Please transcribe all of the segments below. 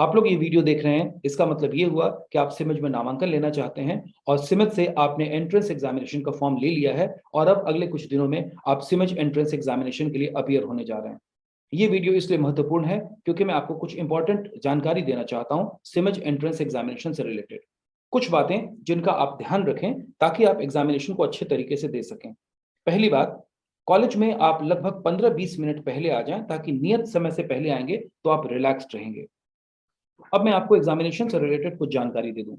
आप लोग ये वीडियो देख रहे हैं, इसका मतलब ये हुआ कि आप सिमज में नामांकन लेना चाहते हैं और सिमज से आपने एंट्रेंस एग्जामिनेशन का फॉर्म ले लिया है और अब अगले कुछ दिनों में आप सिमज एंट्रेंस एग्जामिनेशन के लिए अपीयर होने जा रहे हैं। ये वीडियो इसलिए महत्वपूर्ण है क्योंकि मैं आपको कुछ इंपॉर्टेंट जानकारी देना चाहता हूं सिमज एंट्रेंस एग्जामिनेशन से रिलेटेड। कुछ बातें जिनका आप ध्यान रखें ताकि आप एग्जामिनेशन को अच्छे तरीके से दे सकें। पहली बात, कॉलेज में आप लगभग 15-20 मिनट पहले आ जाएं ताकि नियत समय से पहले आएंगे तो आप रिलैक्स्ड रहेंगे। अब मैं आपको एग्जामिनेशन से रिलेटेड कुछ जानकारी दे दूं।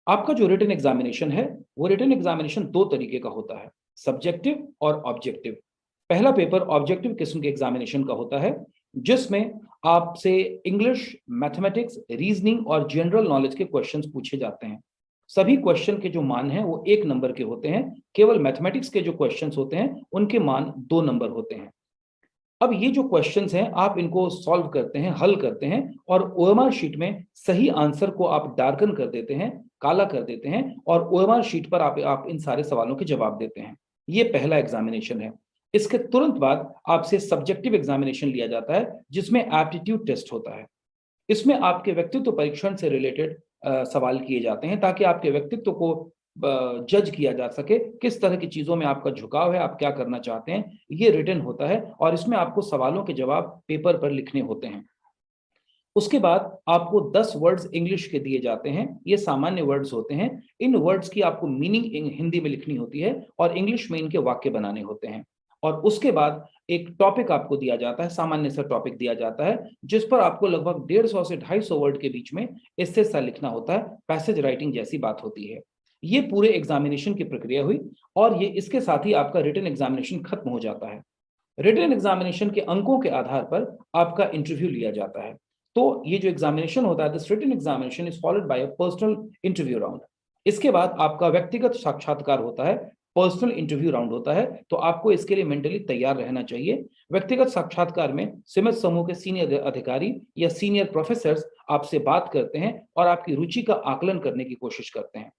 आपका जो रिटन एग्जामिनेशन है, वो रिटन एग्जामिनेशन दो तरीके का होता है, सब्जेक्टिव और ऑब्जेक्टिव। पहला पेपर ऑब्जेक्टिव किस्म के एग्जामिनेशन का होता है, जिसमें आपसे इंग्लिश, मैथमेटिक्स, रीजनिंग और जनरल नॉलेज के क्वेश्चंस पूछे जाते हैं। सभी क्वेश्चन के जो मान हैं वो 1 नंबर के होते हैं। केवल मैथमेटिक्स के जो क्वेश्चंस होते हैं उनके मान 2 नंबर होते हैं। अब ये जो क्वेश्चंस हैं आप इनको सॉल्व करते हैं, हल करते हैं और ओएमआर शीट में सही आंसर को आप डार्कन कर देते हैं, काला कर देते हैं और ओएमआर शीट पर आप इन सारे सवालों के जवाब देते हैं। ये पहला एग्जामिनेशन है। इसके तुरंत बाद आपसे सब्जेक्टिव एग्जामिनेशन लिया जाता है, जिसमें एप्टीट्यूड टेस्ट होता है। इसमें आपके व्यक्तित्व परीक्षण से रिलेटेड सवाल किए जाते हैं ताकि आपके व्यक्तित्व को जज किया जा सके, किस तरह की चीजों में आपका झुकाव है, आप क्या करना चाहते हैं। ये रिटन होता है और इसमें आपको सवालों के जवाब पेपर पर लिखने होते हैं। उसके बाद आपको 10 वर्ड्स इंग्लिश के दिए जाते हैं। ये सामान्य वर्ड्स होते हैं। इन वर्ड्स की आपको मीनिंग हिंदी में लिखनी होती है और इंग्लिश में इनके वाक्य बनाने होते हैं। और उसके बाद एक टॉपिक आपको दिया जाता है, सामान्य सा टॉपिक दिया जाता है, जिस पर आपको लगभग 150 से 250 वर्ड के बीच में एस्से सा लिखना होता है। पैसेज राइटिंग जैसी बात होती है। ये पूरे एग्जामिनेशन की प्रक्रिया हुई और ये इसके साथ ही आपका रिटन एग्जामिनेशन खत्म हो जाता है। रिटन एग्जामिनेशन के अंकों के आधार पर आपका इंटरव्यू लिया जाता है। तो ये जो एग्जामिनेशन होता है, this written examination is followed by a personal interview round. इसके बाद आपका व्यक्तिगत साक्षात्कार होता है, पर्सनल इंटरव्यू राउंड होता है। तो आपको इसके लिए मेंटली तैयार रहना चाहिए। व्यक्तिगत साक्षात्कार में सिमज समूह के सीनियर अधिकारी या सीनियर प्रोफेसर्स आपसे बात करते हैं और आपकी रुचि का आकलन करने की कोशिश करते हैं।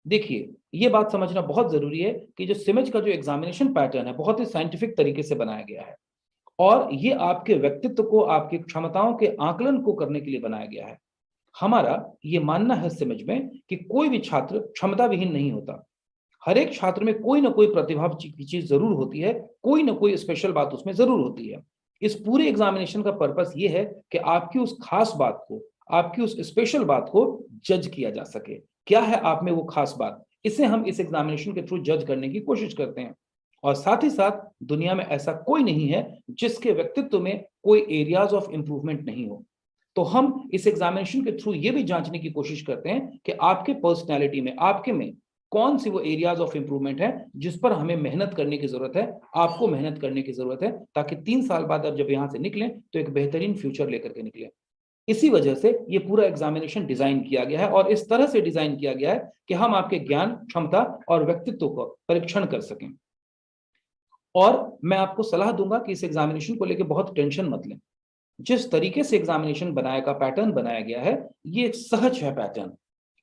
देखिए, ये बात समझना बहुत ज़रूरी है कि जो सिमज का जो एग्जामिनेशन पैटर्न है, बहुत ही साइंटिफिक तरीके से बनाया गया है और ये आपके व्यक्तित्व को, आपकी क्षमताओं के आकलन को करने के लिए बनाया गया है। हमारा ये मानना है सिमज में कि कोई भी छात्र क्षमता विहीन नहीं होता। हर एक छात्र में कोई ना कोई प्रतिभा की चीज़ ज़रूर होती है, कोई ना कोई स्पेशल बात उसमें ज़रूर होती है। इस पूरे एग्जामिनेशन का पर्पस ये है कि आपकी उस खास बात को, आपकी उस स्पेशल बात को जज किया जा सके। क्या है आप में वो खास बात? इसे हम इस एग्जामिनेशन के थ्रू जज करने की कोशिश करते हैं। और साथ ही साथ दुनिया में ऐसा कोई नहीं है जिसके व्यक्तित्व में कोई एरियाज ऑफ इंप्रूवमेंट नहीं हो। तो हम इस एग्जामिनेशन के थ्रू ये भी जांचने की कोशिश करते हैं कि आपके पर्सनैलिटी में, आपके में कौन सी वो एरियाज ऑफ इंप्रूवमेंट है जिस पर हमें मेहनत करने की जरूरत है, आपको मेहनत करने की जरूरत है, ताकि 3 साल बाद आप जब यहां से निकलें तो एक बेहतरीन फ्यूचर लेकर के निकलें। इसी वजह से ये पूरा एग्जामिनेशन डिजाइन किया गया है और इस तरह से डिजाइन किया गया है कि हम आपके ज्ञान, क्षमता और व्यक्तित्व को परीक्षण कर सकें। और मैं आपको सलाह दूंगा कि इस एग्जामिनेशन को लेकर बहुत टेंशन मत लें। जिस तरीके से एग्जामिनेशन बनाया का पैटर्न बनाया गया है, ये एक सहज है पैटर्न।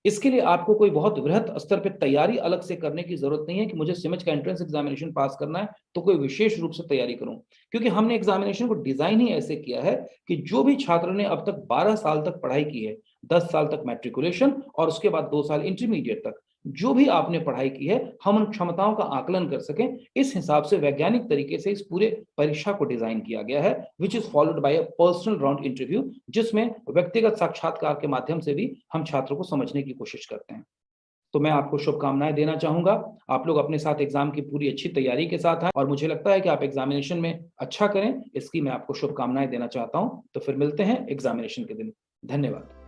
इसके लिए आपको कोई बहुत वृहत स्तर पे तैयारी अलग से करने की जरूरत नहीं है कि मुझे सिमज का एंट्रेंस एग्जामिनेशन पास करना है तो कोई विशेष रूप से तैयारी करूं। क्योंकि हमने एग्जामिनेशन को डिजाइन ही ऐसे किया है कि जो भी छात्र ने अब तक 12 साल तक पढ़ाई की है, 10 साल तक मैट्रिकुलेशन और उसके बाद 2 साल इंटरमीडिएट तक, जो भी आपने पढ़ाई की है, हम उन क्षमताओं का आकलन कर सकें। इस हिसाब से वैज्ञानिक तरीके से इस पूरे परीक्षा को डिजाइन किया गया है, which is followed by a personal round interview, जिसमें व्यक्तिगत साक्षात्कार के माध्यम से भी हम छात्रों को समझने की कोशिश करते हैं। तो मैं आपको शुभकामनाएं देना चाहूंगा। आप लोग अपने साथ एग्जाम की पूरी अच्छी तैयारी के साथ आए और मुझे लगता है कि आप एग्जामिनेशन में अच्छा करें, इसकी मैं आपको शुभकामनाएं देना चाहता हूं। तो फिर मिलते हैं एग्जामिनेशन के दिन। धन्यवाद।